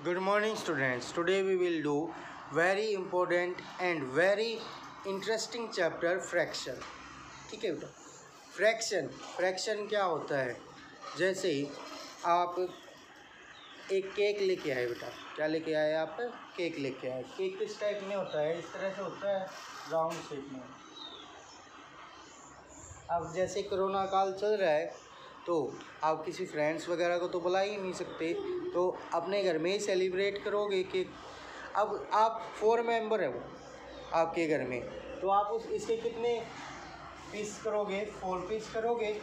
Good morning students. Today we will do very important and very interesting chapter fraction. ठीक है बेटा. Fraction क्या होता है? जैसे आप एक केक लेके आए बेटा. क्या लेके आए आप? केक लेके आए. केक किस टाइप में होता है? इस तरह से होता है, राउंड शेप में. अब जैसे कोरोना काल चल रहा है तो आप किसी फ्रेंड्स वगैरह को तो बुला ही नहीं सकते, तो अपने घर में ही सेलिब्रेट करोगे कि अब आप 4 मेंबर है वो आपके घर में, तो आप इसके कितने पीस करोगे? 4 पीस करोगे.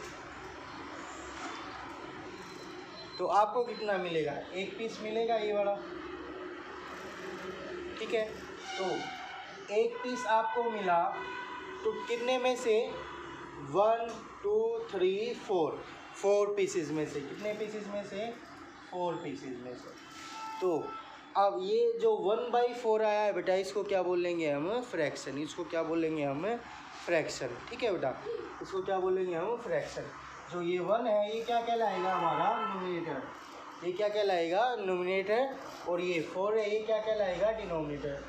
तो आपको कितना मिलेगा? 1 पीस मिलेगा ये वाला. ठीक है, तो 1 पीस आपको मिला तो कितने में से? 1 2 3 4 पीसेस में से. कितने पीसेस में से? 4 पीसेस में से. तो अब ये जो 1/4 आया है बेटा, इसको क्या बोलेंगे हम? फ्रैक्शन. इसको क्या बोलेंगे हम? फ्रैक्शन. ठीक है बेटा, इसको क्या बोलेंगे हम? फ्रैक्शन. जो ये 1 है ये क्या कहलाएगा? हमारा न्यूमरेटर. ये क्या कहलाएगा? न्यूमरेटर. और ये 4 है, ये क्या कहलाएगा? डिनोमिनेटर.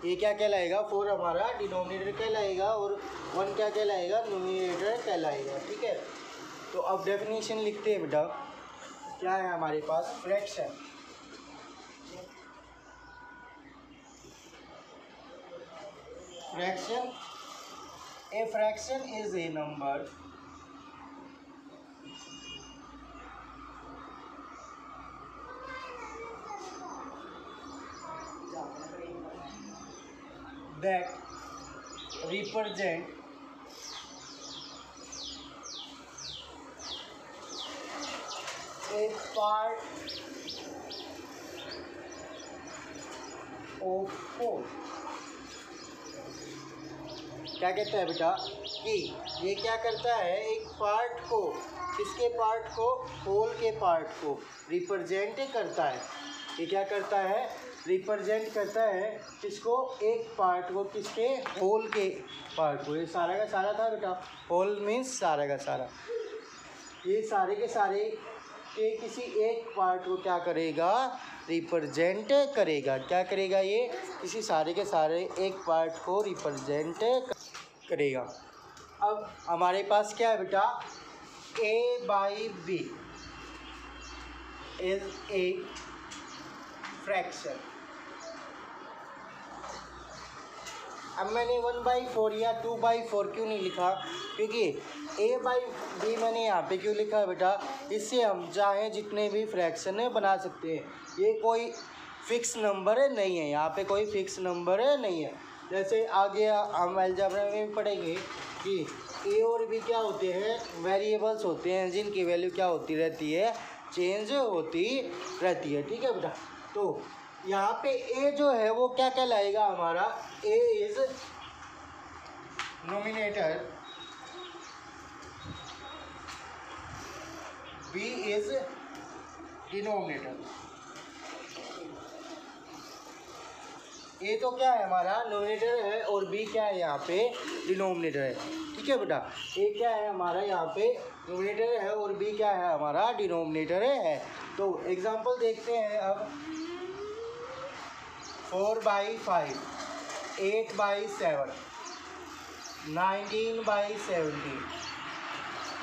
ये क्या कहलाएगा? 4 हमारा डिनोमिनेटर कहलाएगा और 1 क्या कहलाएगा? न्यूमरेटर कहलाएगा. ठीक है, तो अब डेफिनेशन लिखते हैं बेटा. क्या है हमारे पास? Fraction. Fraction. A fraction is a number that represent a part of whole. क्या कहता है बेटा कि ये क्या करता है? एक पार्ट को, किसके पार्ट को? होल के पार्ट को रिप्रेजेंट करता है. ये क्या करता है? रिप्रेजेंट करता है किसको? एक पार्ट को. किसके? होल के पार्ट को. ये सारा का सारा था बेटा. होल मीन्स सारा का सारा. ये सारे के सारे के किसी एक पार्ट को क्या करेगा? रिप्रेजेंट करेगा. क्या करेगा? ये किसी सारे के सारे एक पार्ट को रिप्रेजेंट करेगा. अब हमारे पास क्या है बेटा? A/B is a fraction. अब मैंने 1/4 या 2/4 क्यों नहीं लिखा? क्योंकि A/B मैंने यहाँ पे क्यों लिखा है बेटा? इससे हम चाहें जितने भी फ्रैक्शन है बना सकते हैं. ये कोई फिक्स नंबर है नहीं है. यहाँ पे कोई फिक्स नंबर है नहीं है. जैसे आगे हम अलजेब्रा में पढ़ेंगे कि A और B क्या होते हैं? वेरिएबल्स होते हैं जिनकी वैल्यू क्या होती रहती है? चेंज होती रहती है. ठीक है बेटा, तो यहाँ पे A जो है वो क्या कहलाएगा हमारा? A is nominator, B is denominator. A तो क्या है? हमारा नोमिनेटर है और B क्या है? यहाँ पे डिनोमिनेटर है. ठीक है बेटा, A क्या है? हमारा यहाँ पे नोमिनेटर है और B क्या है? हमारा डिनोमिनेटर है. तो एग्जांपल देखते हैं अब. 4/5, 8/7, 19/17,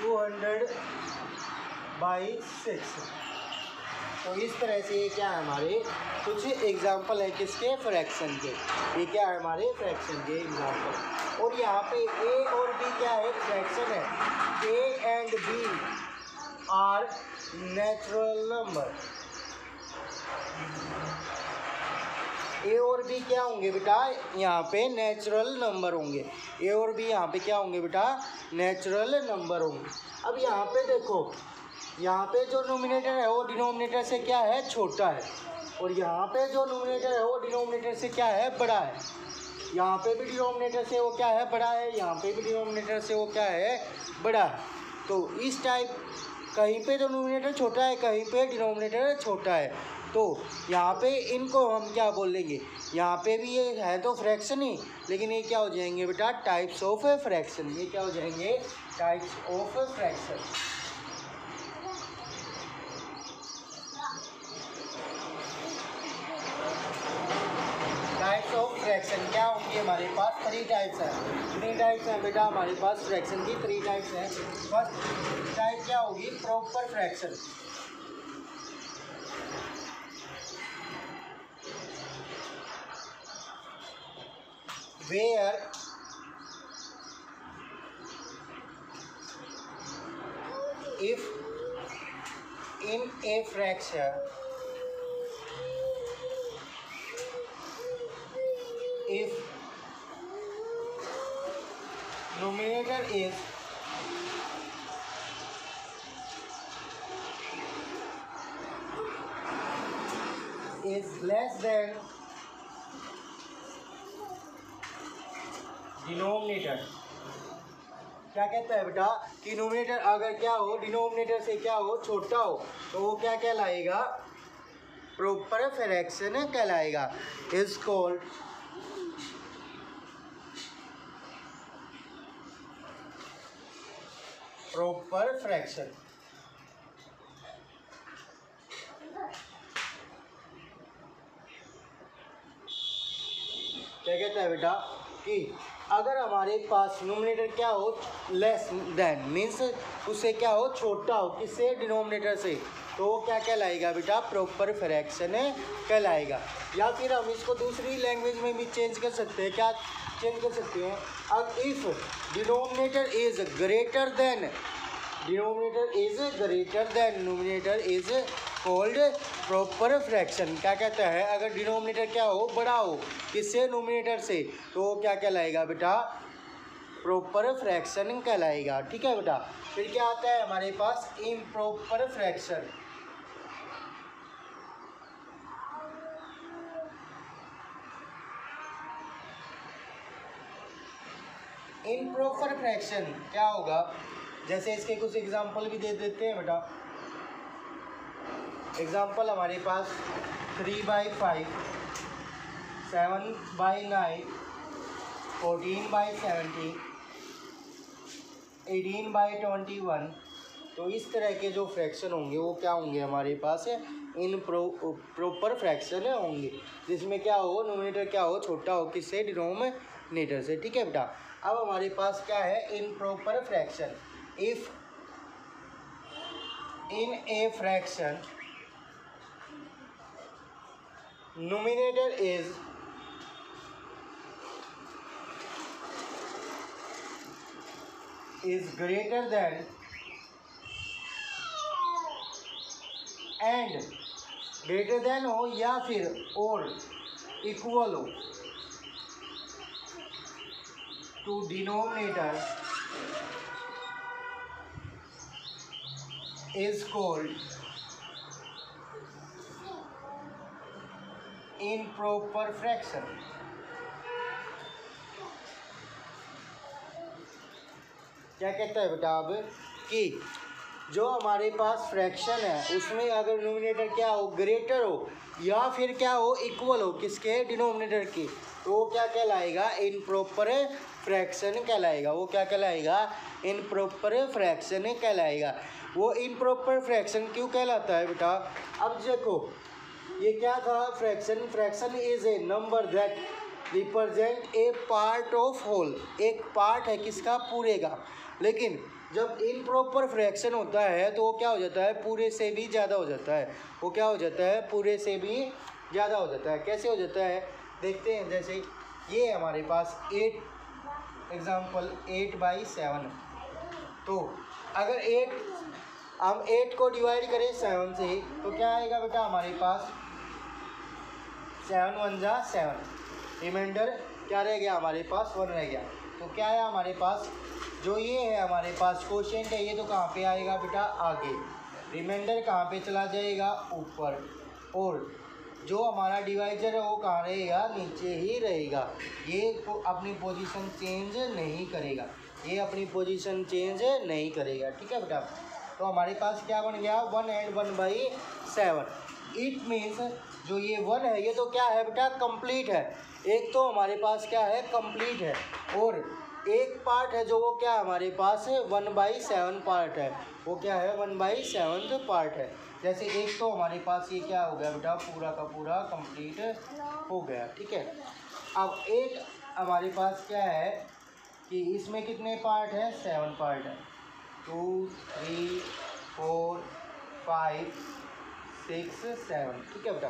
200/6. तो इस तरह से ये क्या है? हमारे कुछ एग्जाम्पल है किसके? फ्रैक्शन के. ये क्या है? हमारे फ्रैक्शन के एग्जाम्पल. और यहाँ पे A और B क्या है? फ्रैक्शन है. A and B are natural number. A और B क्या होंगे बेटा? यहाँ पे नेचुरल नंबर होंगे. A और B यहाँ पे क्या होंगे बेटा? नेचुरल नंबर होंगे. अब यहाँ पे देखो, यहाँ पे जो नोमिनेटर है वो डिनोमिनेटर से क्या है? छोटा है. और यहाँ पे जो नोमिनेटर है वो डिनोमिनेटर से क्या है? बड़ा है. यहाँ पे भी डिनोमिनेटर से वो क्या है? बड़ा है. यहाँ पे भी डिनोमिनेटर से वो क्या है? बड़ा है. तो इस टाइप कहीं पे डिनोमिनेटर छोटा है, कहीं पे डिनोमिनेटर छोटा है. तो यहाँ पे इनको हम क्या बोलेंगे? यहाँ पे भी ये है तो फ्रैक्शन ही, लेकिन ये क्या हो जाएंगे बेटा? Types of fraction. ये क्या हो जाएंगे? Types of fraction. की हमारे पास 3 टाइप्स हैं। 3 टाइप्स हैं बेटा हमारे पास फ्रैक्शन की, 3 टाइप्स हैं। फर्स्ट टाइप क्या होगी, proper fraction. where if in a fraction if numerator is less than denominator. क्या कहता है बेटा कि नोमिनेटर अगर क्या हो, डिनोमिनेटर से क्या हो, छोटा हो, तो वो क्या कहलाएगा, प्रॉपर फ्रैक्शन कहलाएगा। Is called proper fraction. क्या कहता है बेटा कि अगर हमारे पास नोमिनेटर क्या हो, लेस देन मीन्स उससे क्या हो, छोटा हो, किससे, डिनोमिनेटर से, तो वो क्या कहलाएगा बेटा, प्रॉपर फ्रैक्शन कहलाएगा। या फिर हम इसको दूसरी लैंग्वेज में भी चेंज कर सकते हैं। क्या चेंज कर सकते हैं, अब if denominator is greater than, denominator is greater than nominator is called proper fraction. क्या कहता है, अगर डिनोमिनेटर क्या हो, बड़ा हो, किससे, नोमिनेटर से, तो वो क्या कहलाएगा बेटा, प्रॉपर फ्रैक्शन कहलाएगा। ठीक है बेटा। फिर क्या आता है हमारे पास, इम्प्रॉपर फ्रैक्शन। इम्प्रॉपर फ्रैक्शन क्या होगा, जैसे इसके कुछ एग्जांपल भी दे देते हैं बेटा। एग्जांपल हमारे पास 3/5, 7/9, 14/17, 18/21। तो इस तरह के जो फ्रैक्शन होंगे वो क्या होंगे हमारे पास, इन प्रॉपर फ्रैक्शन होंगे, जिसमें क्या हो, नोमिनेटर क्या हो, छोटा हो, किससे, डिनोमिनेटर से। ठीक है बेटा। अब हमारे पास क्या है, in proper fraction. If in a fraction numerator is greater than and greater than हो या फिर और इक्वल हो to denominator is called improper fraction। क्या कहता है बेटा अब कि जो हमारे पास फ्रैक्शन है उसमें अगर डिनोमिनेटर क्या हो, ग्रेटर हो या फिर क्या हो, इक्वल हो, किसके, डिनोमिनेटर की, तो वो क्या कहलाएगा, इम्प्रॉपर फ्रैक्शन कहलाएगा। वो क्या कहलाएगा, इम्प्रॉपर फ्रैक्शन कहलाएगा। वो इम्प्रॉपर फ्रैक्शन क्यों कहलाता है बेटा, अब देखो ये क्या था, fraction. Fraction is a number that represent a part of whole, एक पार्ट है किसका, पूरे का। लेकिन जब इम्प्रॉपर फ्रैक्शन होता है तो वो क्या हो जाता है, पूरे से भी ज़्यादा हो जाता है। वो क्या हो जाता है, पूरे से भी ज़्यादा हो जाता है। कैसे हो जाता है देखते हैं। जैसे ये हमारे पास 8 एग्जाम्पल 8/7, तो अगर 8 हम 8 को डिवाइड करें 7 से तो क्या आएगा बेटा हमारे पास, 7 1 जा 7, रिमाइंडर क्या रह गया हमारे पास, 1 रह गया। तो क्या है हमारे पास, जो ये है हमारे पास क्वोशिएंट है, ये तो कहाँ पे आएगा बेटा, आगे। रिमाइंडर कहाँ पे चला जाएगा, ऊपर। और जो हमारा डिवाइजर है वो कहाँ रहेगा, नीचे ही रहेगा। ये अपनी पोजीशन चेंज नहीं करेगा, ये अपनी पोजीशन चेंज नहीं करेगा। ठीक है बेटा। तो हमारे पास क्या बन गया, 1 and 1/7। इट मीन्स जो ये 1 है ये तो क्या है बेटा, कंप्लीट है। एक तो हमारे पास क्या है, कंप्लीट है, और एक पार्ट है जो वो क्या हमारे पास 1/7 पार्ट है। वो क्या है, 1/7 पार्ट है। जैसे एक तो हमारे पास ये क्या हो गया बेटा, पूरा का पूरा कंप्लीट हो गया। ठीक है। अब एक हमारे पास क्या है कि इसमें कितने पार्ट है, 7 पार्ट है। 2 3 4 5 6 7, ठीक है बेटा।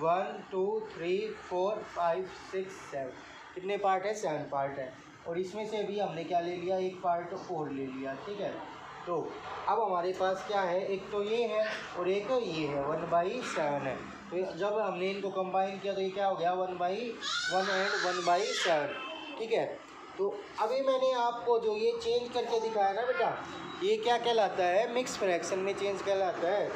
1 2 3 4 5 6 7 कितने पार्ट है, 7 पार्ट है। और इसमें से भी हमने क्या ले लिया, एक पार्ट और ले लिया, ठीक है। तो अब हमारे पास क्या है, एक तो ये है और एक ये है, 1/7 है। तो जब हमने इनको कंबाइन किया तो ये क्या हो गया, 1/1 एंड 1/7, ठीक है। तो अभी मैंने आपको जो ये चेंज करके दिखाया ना बेटा, ये क्या कहलाता है, मिक्स फ्रैक्शन में चेंज कहलाता है।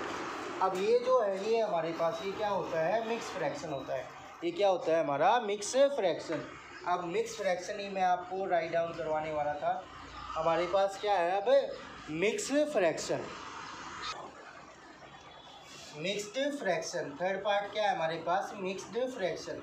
अब ये जो है, ये हमारे पास ये क्या होता है, मिक्स फ्रैक्शन होता है। ये क्या होता है हमारा, मिक्स फ्रैक्शन। अब मिक्स फ्रैक्शन ही मैं आपको राइट डाउन करवाने वाला था। हमारे पास क्या है अब, mix fraction, mixed fraction. Third part क्या है हमारे पास, mixed fraction.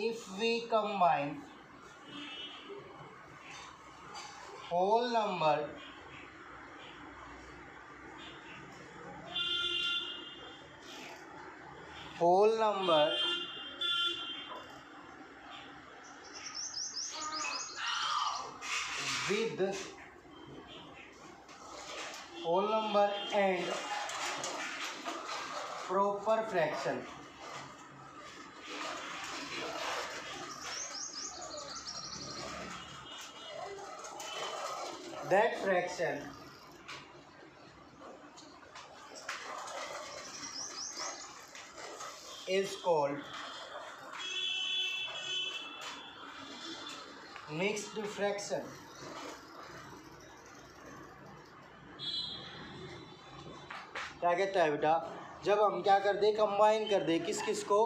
if we combine whole number with whole number and proper fraction, that fraction is called mixed fraction। क्या कहता है बेटा, जब हम क्या कर दे, कंबाइन कर दे किस किस को,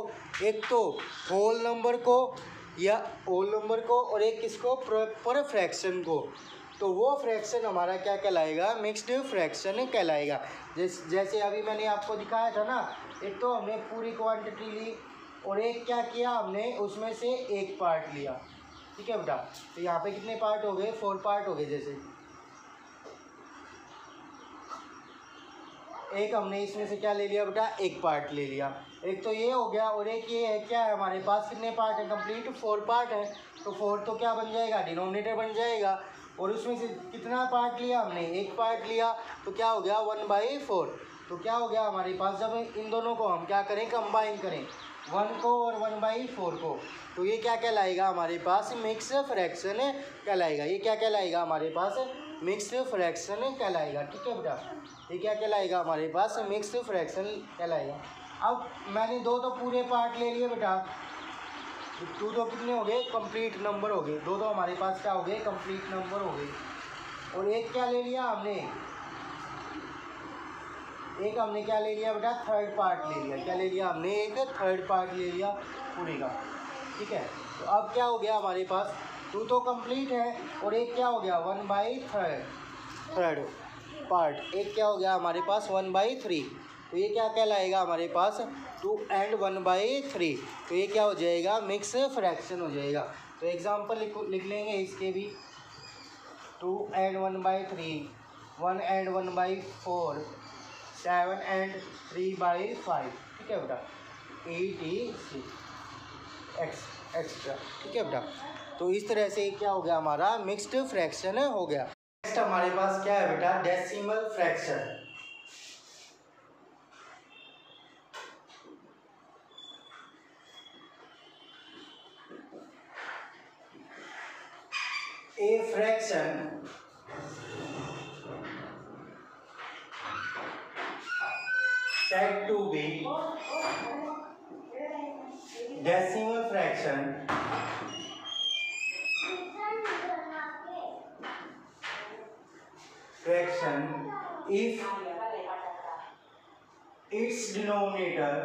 एक तो होल नंबर को या होल नंबर को और एक किसको, प्रॉपर फ्रैक्शन को, तो वो फ्रैक्शन हमारा क्या कहलाएगा, मिक्स्ड फ्रैक्शन कहलाएगा। जैसे अभी मैंने आपको दिखाया था ना, एक तो हमने पूरी क्वांटिटी ली और एक क्या किया हमने, उसमें से एक पार्ट लिया, ठीक है बेटा। तो यहाँ पे कितने पार्ट हो गए, 4 पार्ट हो गए। जैसे एक हमने इसमें से क्या ले लिया बेटा, एक पार्ट ले लिया, एक तो ये हो गया और एक ये है, क्या है हमारे पास कितने पार्ट है, कंप्लीट 4 पार्ट है। तो 4 तो क्या बन जाएगा, डिनोमिनेटर बन जाएगा। और उसमें से कितना पार्ट लिया हमने, एक पार्ट लिया, तो क्या हो गया 1/4। तो क्या हो गया हमारे पास, जब इन दोनों को हम क्या करें, कंबाइन करें 1 को और 1/4 को, तो ये क्या कहलाएगा हमारे पास, मिक्स फ्रैक्शन कहलाएगा। ये क्या कहलाएगा हमारे पास, मिक्स फ्रैक्शन कहलाएगा, ठीक है बेटा। ये क्या कहलाएगा हमारे पास, मिक्स फ्रैक्शन कहलाएगा। अब मैंने दो तो पूरे पार्ट ले लिए बेटा, टू तो कितने हो गए, कंप्लीट नंबर हो गए, दो तो हमारे पास क्या हो गए, कंप्लीट नंबर हो गए। और एक क्या ले लिया हमने, एक हमने क्या ले लिया बेटा, थर्ड पार्ट ले लिया। क्या ले लिया हमने, एक थर्ड पार्ट ले लिया पूरे का, ठीक है। तो अब क्या हो गया हमारे पास, 2 तो कंप्लीट है और एक क्या हो गया, 1/3 पार्ट, एक क्या हो गया हमारे पास 1/3। तो ये क्या कहलाएगा हमारे पास, 2 एंड 1/3। तो ये क्या हो जाएगा, मिक्स फ्रैक्शन हो जाएगा। तो एग्जांपल लिख लेंगे इसके भी, 2 एंड 1/3, 1 एंड 1/4, 7 एंड 3/5, ठीक है बेटा, ETC एक्स्ट्रा, ठीक है बेटा। तो इस तरह से क्या हो गया हमारा, मिक्स्ड फ्रैक्शन हो गया। नेक्स्ट हमारे पास क्या है बेटा, decimal fraction. A fraction said to be decimal fraction if its denominator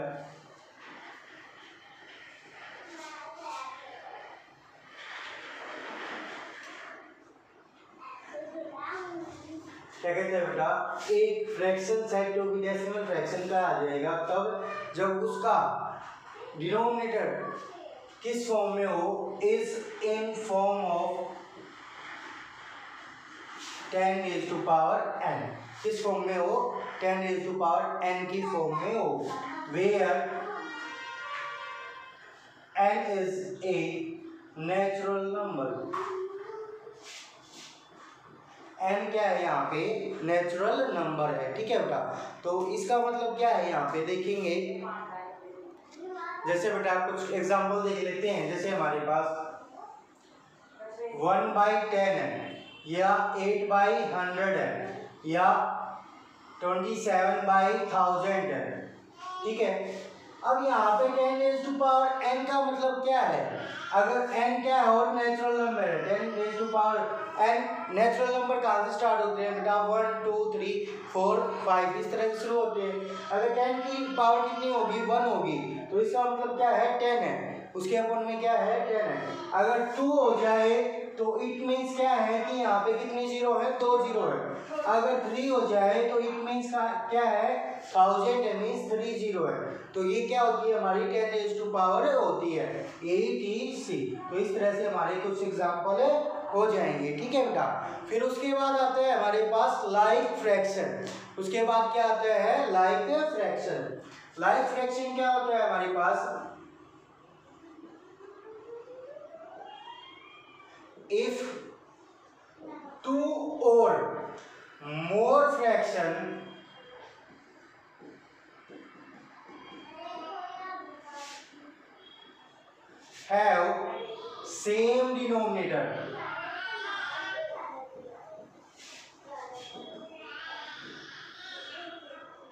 क्या कहते हैं बेटा, एक fraction said to be decimal fraction का आ जाएगा तब जब उसका डिनोमिनेटर किस फॉर्म में हो, is in form of 10 raised to power n, किस फॉर्म में हो, 10 raised to power n की फॉर्म में हो, where n is a natural number, n क्या है यहाँ पे, नेचुरल नंबर है, ठीक है बेटा। तो इसका मतलब क्या है यहाँ पे देखेंगे, जैसे बेटा कुछ एग्जांपल देख लेते हैं। जैसे हमारे पास 1/10 है या 8/100 है या 27/1000 है, ठीक है। अब यहाँ पे 10 raised to power n का मतलब क्या है, अगर n क्या है और नेचुरल नंबर है, 10 raised to power n natural number कहाँ से स्टार्ट होते हैं बेटा, 1 2 3 4 5 इस तरह से शुरू होते हैं। अगर 10 की पावर कितनी होगी, 1 होगी, तो इसका मतलब क्या है, 10 है, उसके अपन में क्या है, 10 है। अगर 2 हो जाए तो इट मीन्स क्या है कि यहाँ पे कितने जीरो है, 2 जीरो है। अगर 3 हो जाए तो इट मीन्स क्या है, 1000 मीन्स 3 जीरो है। तो ये क्या होती है हमारी 10 raised to power होती है ATC। तो इस तरह से हमारे कुछ एग्जाम्पल हो जाएंगे, ठीक है बेटा। फिर उसके बाद आता है हमारे पास लाइक फ्रैक्शन। उसके बाद क्या आता है, लाइक फ्रैक्शन। लाइक फ्रैक्शन क्या होता है हमारे पास, if 2 or more fraction have same denominator,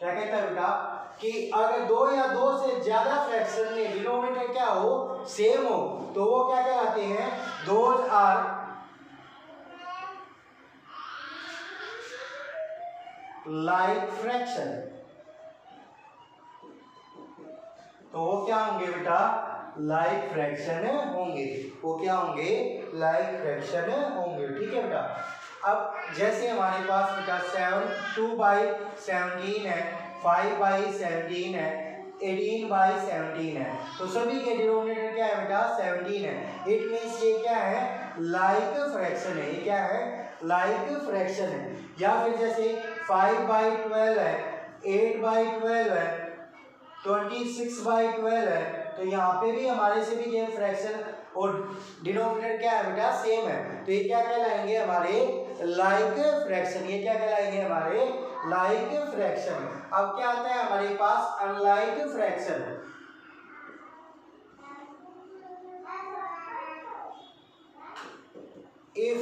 क्या कहता है बेटा कि अगर 2 या 2 से ज्यादा फ्रैक्शन में डिनोमिनेटर क्या हो, सेम हो, तो वो क्या कहलाते हैं, दोज आर लाइक फ्रैक्शन। तो वो क्या होंगे बेटा, लाइक फ्रैक्शन होंगे, वो क्या होंगे, लाइक फ्रैक्शन होंगे, ठीक है बेटा। अब जैसे हमारे पास बेटा 2/17 है, 5/17 है, 18/17 है, तो सभी के डिनोमिनेटर क्या है बेटा, 17 है। इट मीन्स ये क्या है, लाइक फ्रैक्शन है, ये क्या है, लाइक फ्रैक्शन है। या फिर जैसे 5/12 है, 8/12 है, 26/12 है, तो यहाँ पे भी हमारे से भी ये फ्रैक्शन और डिनोमिनेटर क्या है बेटा, सेम है। तो ये क्या कहलाएंगे, हमारे लाइक फ्रैक्शन। ये क्या कहलाएंगे, हमारे लाइक फ्रैक्शन। अब क्या आता है हमारे पास, unlike fraction. If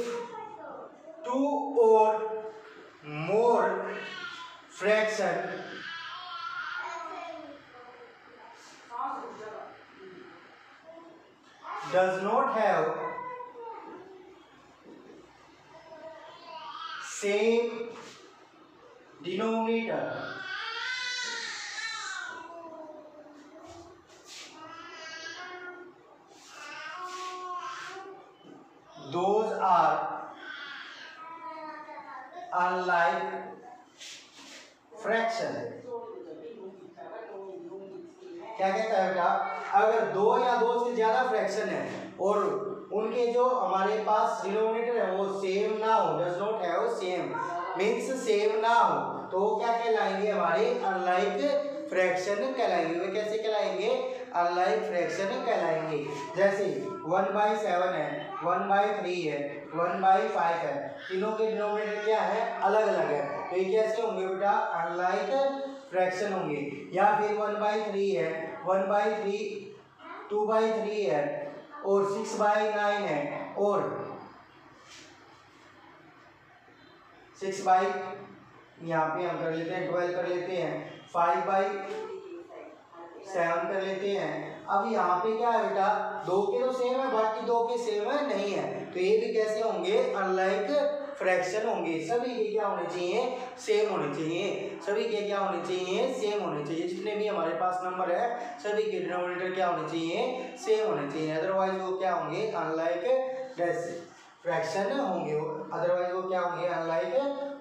2 or more fraction does not have same denominator, those are unlike fraction। क्या कहता है बेटा, अगर 2 या 2 से ज्यादा फ्रैक्शन है और उनके जो हमारे पास डिनोमिनेटर है वो सेम ना हो, does not have same means same ना हो, तो वो क्या कहलाएंगे, हमारे अनलाइक फ्रैक्शन कहलाएंगे। वे कैसे कहलाएंगे, अनलाइक फ्रैक्शन कहलाएंगे। जैसे 1/7 है, 1/3 है, 1/5 है, तीनों के डिनोमिनेटर क्या है, अलग अलग है, तो ये कैसे होंगे बेटा, अनलाइक फ्रैक्शन होंगे। या फिर 1/3 है, 1/3 2/3 है और 6/9 है और 6 यहाँ पे हम कर लेते हैं 12 कर लेते हैं, 5/7 कर लेते हैं। अब यहाँ पे क्या है बेटा, 2 के तो सेम है, बाकी 2 के सेम है नहीं है, तो ये भी कैसे होंगे, अनलाइक फ्रैक्शन होंगे। सभी के क्या होने चाहिए, सेम होने चाहिए, सभी के क्या होने चाहिए, सेम होने चाहिए। जितने भी हमारे पास नंबर है सभी के डिनोमिनेटर क्या होने चाहिए, सेम होने चाहिए, अदरवाइज वो क्या होंगे, अनलाइक फ्रैक्शन होंगे, अदरवाइज वो क्या होंगे, अनलाइक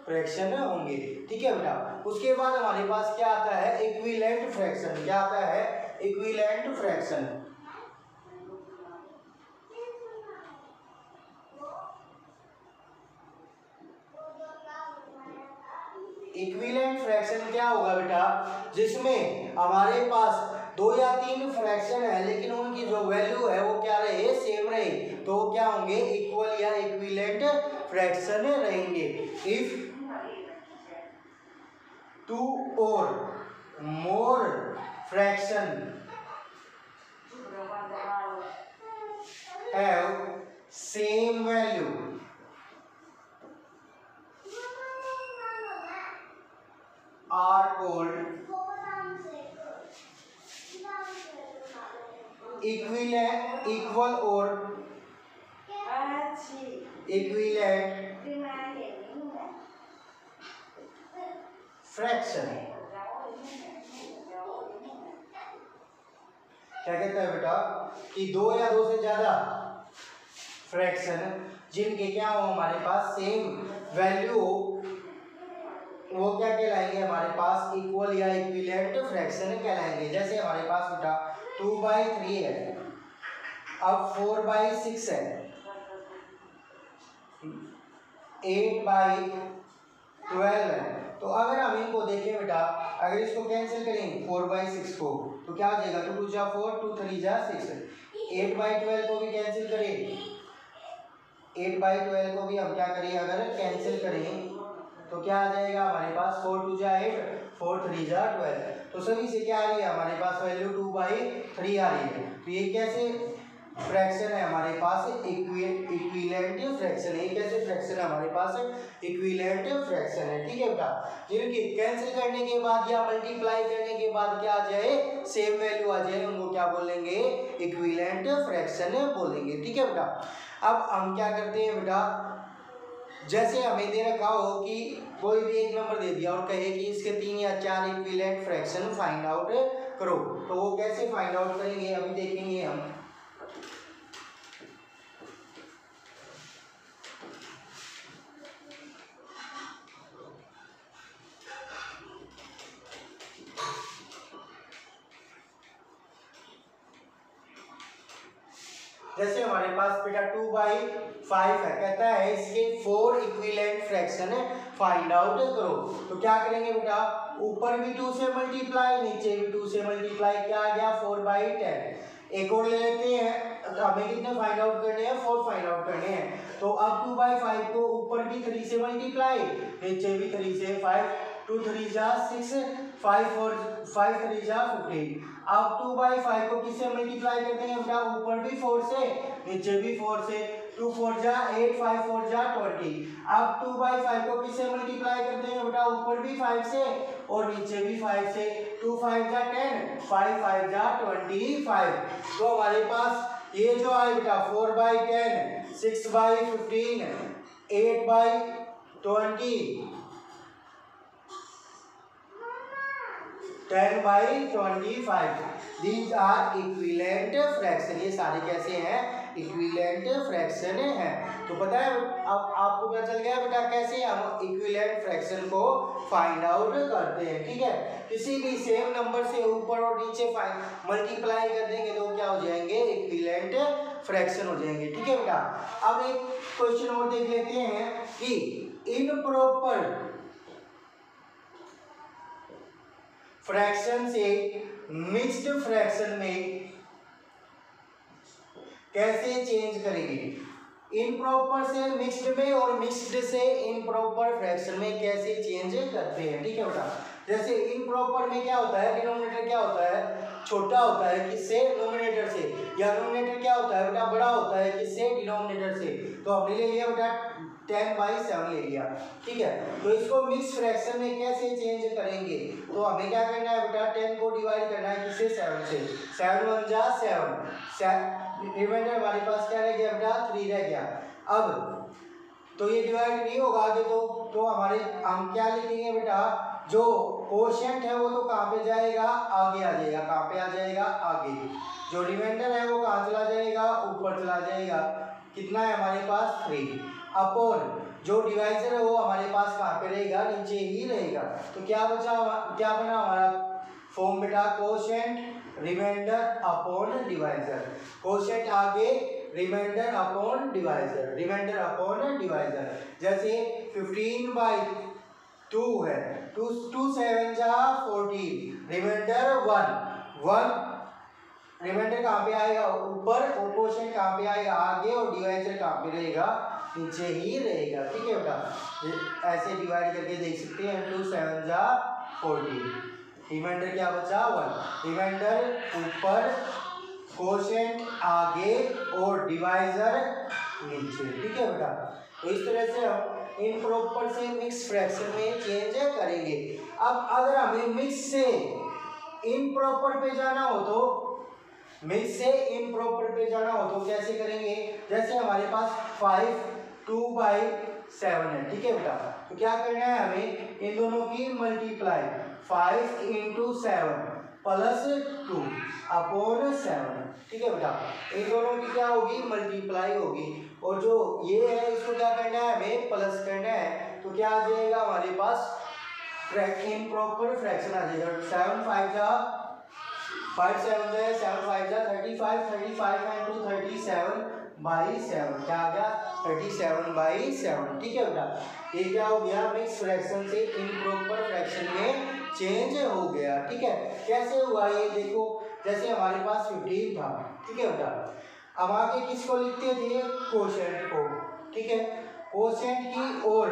फ्रैक्शन होंगे। ठीक है बेटा। उसके बाद हमारे पास क्या आता है, इक्विवेलेंट फ्रैक्शन। क्या आता है, इक्विवेलेंट फ्रैक्शन। इक्विवेलेंट फ्रैक्शन क्या होगा बेटा, जिसमें हमारे पास 2 या 3 फ्रैक्शन है लेकिन उनकी जो वैल्यू है वो क्या रहे, सेम रहे, तो वो क्या होंगे, इक्वल या इक्विवेलेंट फ्रैक्शन रहेंगे। If 2 or more fraction have same value are called equal or equivalent fraction. क्या कहता है बेटा कि 2 या 2 से ज्यादा फ्रैक्शन जिनके क्या हो हमारे पास सेम वैल्यू हो, वो क्या कहलाएंगे हमारे पास, इक्वल या इक्विवेलेंट फ्रैक्शन कहलाएंगे। जैसे हमारे पास बेटा 2/3 है, अब 4/6 है, 8/12 है। तो अगर हम इनको देखें बेटा, अगर इसको कैंसिल करें 4/6 को तो क्या हो जाएगा, 2 2 जा 4, 2 3 जा 6। 8/12 को भी कैंसिल करें, 8/12 को भी हम क्या करें, अगर कैंसिल करें तो क्या आ जाएगा हमारे पास, 4 2 जा 8, 4 3 जा 12। तो सभी से क्या आ रही है हमारे पास वैल्यू 2/3 आ रही है। तो ये कैसे फ्रैक्शन है हमारे पास, इक्विवेलेंट फ्रैक्शन है। कैसे फ्रैक्शन है हमारे पास, इक्विवेलेंट फ्रैक्शन है। ठीक है बेटा। जिनकी कैंसिल करने के बाद या मल्टीप्लाई करने के बाद क्या आ जाए, सेम वैल्यू आ जाए, उनको क्या बोलेंगे, इक्विवेलेंट फ्रैक्शन बोलेंगे। ठीक है बेटा। अब हम क्या करते हैं बेटा, जैसे हमें दे रखा हो कि कोई भी एक नंबर दे दिया और कहे कि इसके 3 या 4 इक्विवेलेंट फ्रैक्शन फाइंड आउट करो, तो वो कैसे फाइंड आउट करेंगे अभी देखेंगे हम। जैसे हमारे पास बेटा 2/5 है, कहता है इसके 4 इक्विवेलेंट फ्रैक्शन फाइंड आउट करो। तो क्या करेंगे बेटा, ऊपर भी 2 से मल्टीप्लाई, नीचे भी 2 से मल्टीप्लाई, क्या आ गया 4/10। एक और ले लेते हैं, तो हमें कितने फाइंड आउट करने हैं, 4 फाइंड आउट करने हैं। तो अब 2/5 को ऊपर भी 3 से मल्टीप्लाई, नीचे भी 3 से, 5 2 3 जा 6, 5 3 जा 15। अब 2/5 को किससे मल्टीप्लाई कर देंगे बेटा, ऊपर भी 4 से, नीचे भी 4 से, 2 4 जा 8, 5 4 जा 20। अब 2/5 को किससे मल्टीप्लाई कर देंगे बेटा, ऊपर भी 5 से और नीचे भी 5 से, 2 5 जा 10, 5 5 जा 25। तो हमारे पास ये जो आए बेटा 4/10, 6/15, 8/20, 10/25, these are equivalent फ्रैक्शन। ये सारे कैसे हैं, इक्विवेलेंट फ्रैक्शन है। तो पता है अब आपको पता चल गया बेटा कैसे हम इक्विवेलेंट फ्रैक्शन को फाइंड आउट करते हैं। ठीक है। किसी भी सेम नंबर से ऊपर और नीचे मल्टीप्लाई कर देंगे तो क्या हो जाएंगे, इक्विवेलेंट फ्रैक्शन हो जाएंगे। ठीक है बेटा। अब एक क्वेश्चन और देख लेते हैं कि इनप्रॉपर फ्रैक्शन से मिक्स्ड फ्रैक्शन में कैसे चेंज करेंगे, इनप्रॉपर से मिक्स्ड में और मिक्स्ड से इनप्रॉपर फ्रैक्शन में कैसे चेंज करते हैं। ठीक है बेटा। जैसे इनप्रॉपर में क्या होता है, डिनोमिनेटर क्या होता है, छोटा होता है किससे, नोमिनेटर से, या नोमिनेटर क्या होता है बेटा, बड़ा होता है किससे, डिनोमिनेटर से। तो हमने ले लिया बेटा 10/7 ले लिया। ठीक है। तो इसको मिक्स फ्रैक्शन में कैसे चेंज करेंगे, तो हमें क्या करना है बेटा, 10 को डिवाइड करना है किससे, 7 से, 7 1 जा 7, रिमाइंडर हमारे पास क्या रह गया बेटा, 3 रह गया। अब तो ये डिवाइड नहीं होगा आगे, तो हमारे हम क्या लिखेंगे बेटा, जो कोशेंट है वो तो कहाँ पे जाएगा, आगे आ जाएगा। कहाँ पे आ जाएगा, आगे। जो रिमाइंडर है वो कहाँ चला जाएगा, ऊपर चला जाएगा। कितना है हमारे पास 3 अपॉन जो डिवाइजर है वो हमारे पास कहाँ पे रहेगा, नीचे ही रहेगा। तो क्या बचा, क्या बना हमारा फॉर्म बेटा, quotient remainder upon divisor. Quotient आगे remainder upon divisor, remainder upon divisor. जैसे 15/2 है, 2 7 जा 14, रिमाइंडर 1 रिमाइंडर कहाँ पे आएगा, ऊपर, और कोशेंट कहाँ पे आएगा, आगे, और डिवाइजर कहाँ पे रहेगा, नीचे ही रहेगा। ठीक है बेटा, ऐसे डिवाइड करके देख सकते हैं, 2 7 जा 14, रिमाइंडर क्या बचा 1, रिमाइंडर ऊपर, कोशेंट आगे, और डिवाइजर नीचे। ठीक है बेटा, तो इस तरह से हम इम्प्रॉपर से मिक्स फ्रैक्शन में चेंज करेंगे। अब अगर हमें मिक्स से इम्प्रॉपर पे जाना हो तो, मिक्स से इम्प्रॉपर पे जाना हो तो कैसे करेंगे, जैसे हमारे पास 5 2/7 है। ठीक है बेटा, तो क्या करना है हमें, इन दोनों की मल्टीप्लाई, 5 × 7 + 2 अपॉन 7। ठीक है बेटा, इन दोनों की क्या होगी, मल्टीप्लाई होगी, और जो ये है इसको क्या करना है, हमें प्लस करना है। तो क्या आ जाएगा हमारे पास, इम्प्रॉपर फ्रैक्शन आ जाएगा। 7 5 जा 5 7 जाए 7 5 जा 35, 35 × 37/7, क्या आ गया 37/7। ठीक है बेटा, ये क्या हो गया, मिक्स फ्रैक्शन से इम्प्रॉपर फ्रैक्शन में चेंज हो गया। ठीक है, कैसे हुआ ये देखो, जैसे हमारे पास 15 था। ठीक है बेटा, अब आगे किसको लिखते थे, कोशेंट को। ठीक है, कोशेंट की और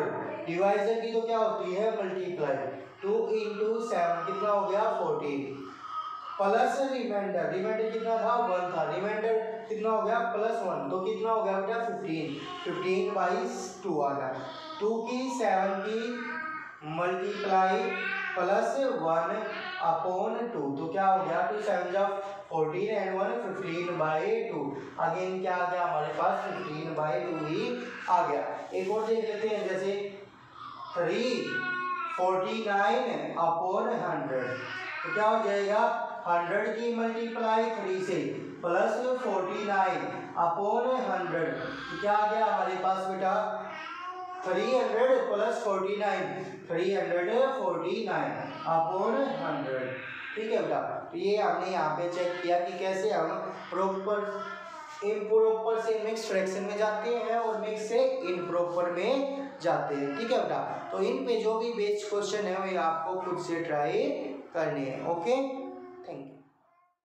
डिवाइजर की तो क्या होती है, मल्टीप्लाई। 2 × 7 कितना हो गया 14, प्लस रिमाइंडर, रिमाइंडर कितना था 1 था, रिमाइंडर कितना हो गया +1, तो कितना हो गया बेटा 15/2 आ गया। 2 की 7 की मल्टीप्लाई +1 अपॉन 2, तो क्या हो गया 2 7 जा 14 एंड 1 15/2। अगेन क्या आ गया हमारे पास 15/2 ही आ गया। एक और देख लेते हैं, जैसे 349 अपॉन 100, तो क्या हो जाएगा 100 की मल्टीप्लाई 3 से +49 अपॉन 100, तो क्या आ गया हमारे पास बेटा 300 + 49 349 अपॉन 100। ठीक है बेटा, तो ये हमने यहाँ पे चेक किया कि कैसे हम प्रॉपर इम्प्रॉपर से मिक्स फ्रैक्शन में जाते हैं और मिक्स से इम्प्रॉपर में जाते हैं। ठीक है बेटा, तो इन पे जो भी बेस्ड क्वेश्चन है वो आपको खुद से ट्राई करने हैं। Okay, thank you.